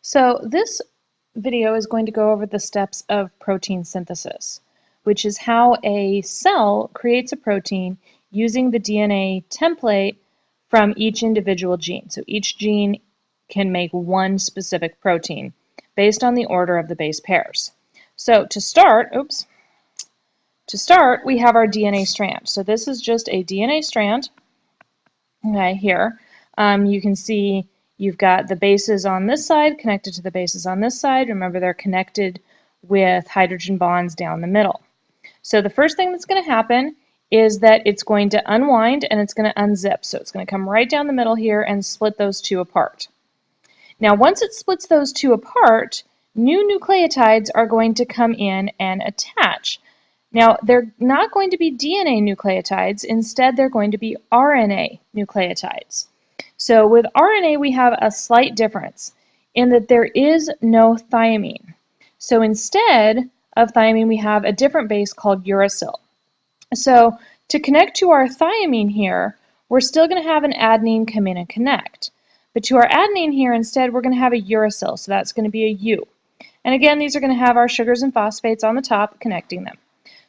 So this video is going to go over the steps of protein synthesis, which is how a cell creates a protein using the DNA template from each individual gene. So each gene can make one specific protein based on the order of the base pairs. So to start, we have our DNA strand. So this is just a DNA strand. Okay, here you can see you've got the bases on this side connected to the bases on this side. Remember, they're connected with hydrogen bonds down the middle. So the first thing that's going to happen is that it's going to unwind and it's going to unzip. So it's going to come right down the middle here and split those two apart. Now, once it splits those two apart, new nucleotides are going to come in and attach. Now, they're not going to be DNA nucleotides. Instead, they're going to be RNA nucleotides. So with RNA, we have a slight difference in that there is no thymine. So instead of thymine, we have a different base called uracil. So to connect to our thymine here, we're still going to have an adenine come in and connect. But to our adenine here, instead, we're going to have a uracil. So that's going to be a U. And again, these are going to have our sugars and phosphates on the top connecting them.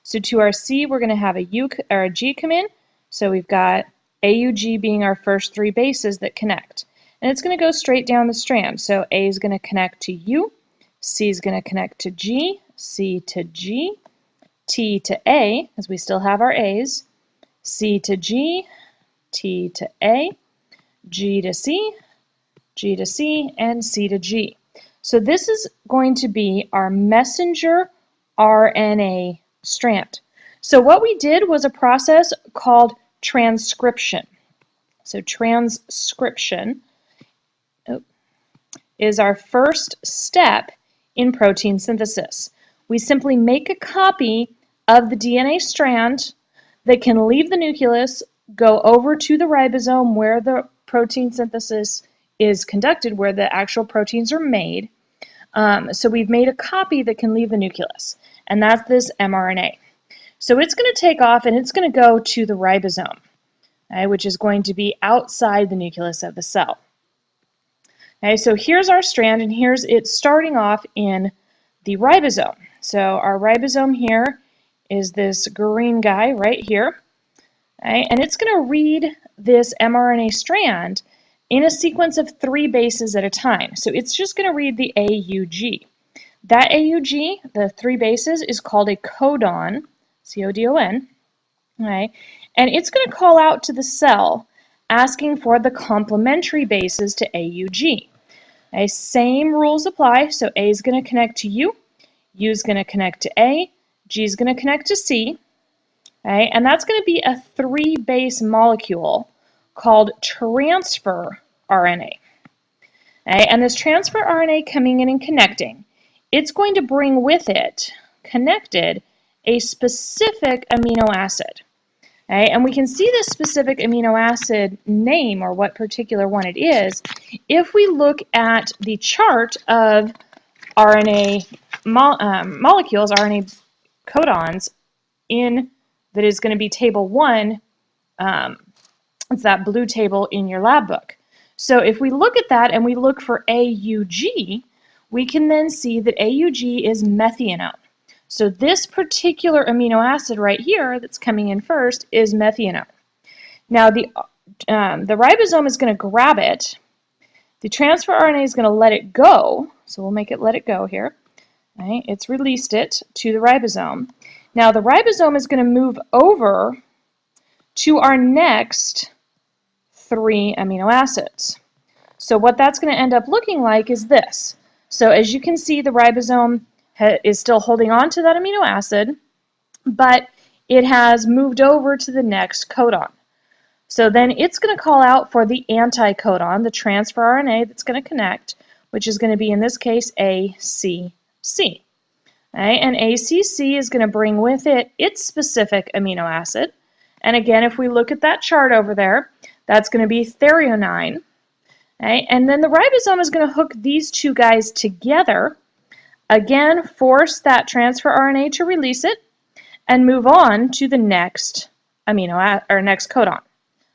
So to our C, we're going to have a U or a G come in. So we've got AUG being our first three bases that connect. And it's going to go straight down the strand. So A is going to connect to U, C is going to connect to G, C to G, T to A, as we still have our A's, C to G, T to A, G to C, G to C, and C to G. So this is going to be our messenger RNA strand. So what we did was a process called transcription. So transcription is our first step in protein synthesis. We simply make a copy of the DNA strand that can leave the nucleus, go over to the ribosome where the protein synthesis is conducted, where the actual proteins are made. So we've made a copy that can leave the nucleus, and that's this mRNA. So it's going to take off and it's going to go to the ribosome, okay, which is going to be outside the nucleus of the cell. Okay, so here's our strand, and here's it starting off in the ribosome. So our ribosome here is this green guy right here, okay, and it's going to read this mRNA strand in a sequence of 3 bases at a time. So it's just going to read the AUG. That AUG, the 3 bases, is called a codon, C-O-D-O-N, okay, and it's going to call out to the cell asking for the complementary bases to AUG. Okay, same rules apply, so A is going to connect to U is going to connect to A, G is going to connect to C, okay, and that's going to be a 3-base molecule called transfer RNA. Okay, and this transfer RNA coming in and connecting, it's going to bring with it, connected, a specific amino acid. Okay, and we can see this specific amino acid name, or what particular one it is, if we look at the chart of RNA molecules, RNA codons, that is going to be table 1. It's that blue table in your lab book. So if we look at that and we look for AUG, we can then see that AUG is methionine. So this particular amino acid right here that's coming in first is methionine. Now the ribosome is going to grab it. The transfer RNA is going to let it go. So we'll make it let it go here. Right? It's released it to the ribosome. Now the ribosome is going to move over to our next 3 amino acids. So what that's going to end up looking like is this. So as you can see, the ribosome is still holding on to that amino acid, but it has moved over to the next codon. So then it's going to call out for the anticodon, the transfer RNA that's going to connect, which is going to be, in this case, ACC. Okay? And ACC is going to bring with it its specific amino acid. And again, if we look at that chart over there, that's going to be threonine. Okay? And then the ribosome is going to hook these 2 guys together. Again, force that transfer RNA to release it and move on to the next next codon.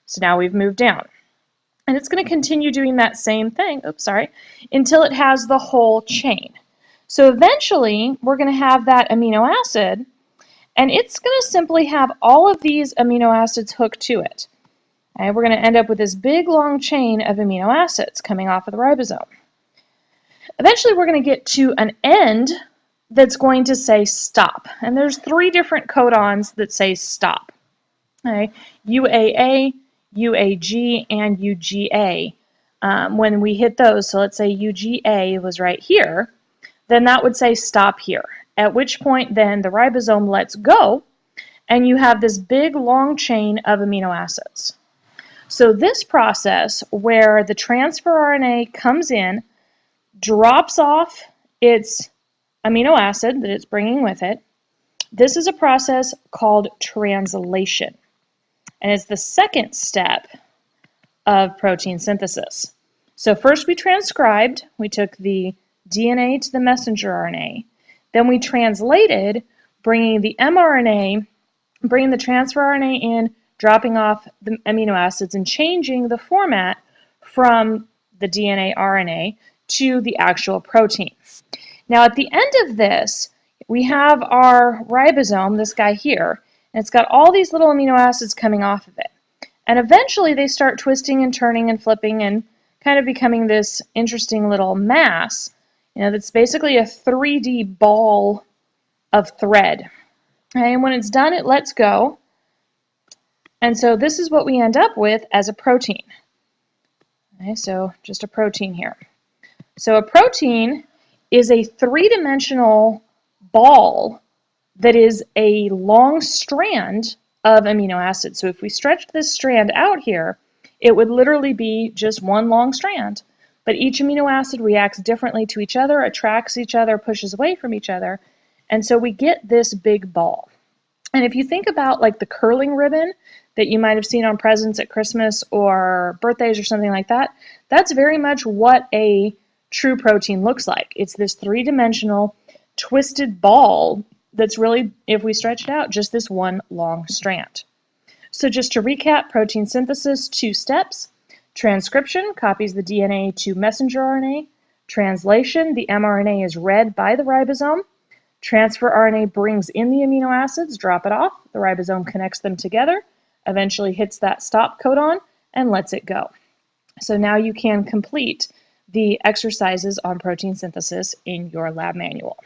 So now we've moved down. And it's going to continue doing that same thing, until it has the whole chain. So eventually, we're going to have that amino acid, and it's going to simply have all of these amino acids hooked to it. Okay, we're going to end up with this big long chain of amino acids coming off of the ribosome. Eventually, we're going to get to an end that's going to say stop. And there's 3 different codons that say stop. Okay, UAA, UAG, and UGA. When we hit those, so let's say UGA was right here, then that would say stop here, at which point then the ribosome lets go, and you have this big long chain of amino acids. So this process where the transfer RNA comes in, drops off its amino acid that it's bringing with it, this is a process called translation. And it's the second step of protein synthesis. So first we transcribed, we took the DNA to the messenger RNA, then we translated, bringing the mRNA, bringing the transfer RNA in, dropping off the amino acids and changing the format from the DNA RNA to the actual protein. Now at the end of this, we have our ribosome, this guy here, and it's got all these little amino acids coming off of it. And eventually they start twisting and turning and flipping and kind of becoming this interesting little mass, that's basically a 3D ball of thread. Okay, and when it's done, it lets go. And so this is what we end up with as a protein. Okay, so just a protein here. So a protein is a 3-dimensional ball that is a long strand of amino acids. So if we stretched this strand out here, it would literally be just one long strand. But each amino acid reacts differently to each other, attracts each other, pushes away from each other, and so we get this big ball. And if you think about like the curling ribbon that you might have seen on presents at Christmas or birthdays or something like that, that's very much what a true protein looks like. It's this 3-dimensional twisted ball that's really, if we stretch it out, just this one long strand. So just to recap, protein synthesis, 2 steps. Transcription copies the DNA to messenger RNA. Translation, the mRNA is read by the ribosome. Transfer RNA brings in the amino acids, drop it off. The ribosome connects them together, eventually hits that stop codon, and lets it go. So now you can complete the exercises on protein synthesis in your lab manual.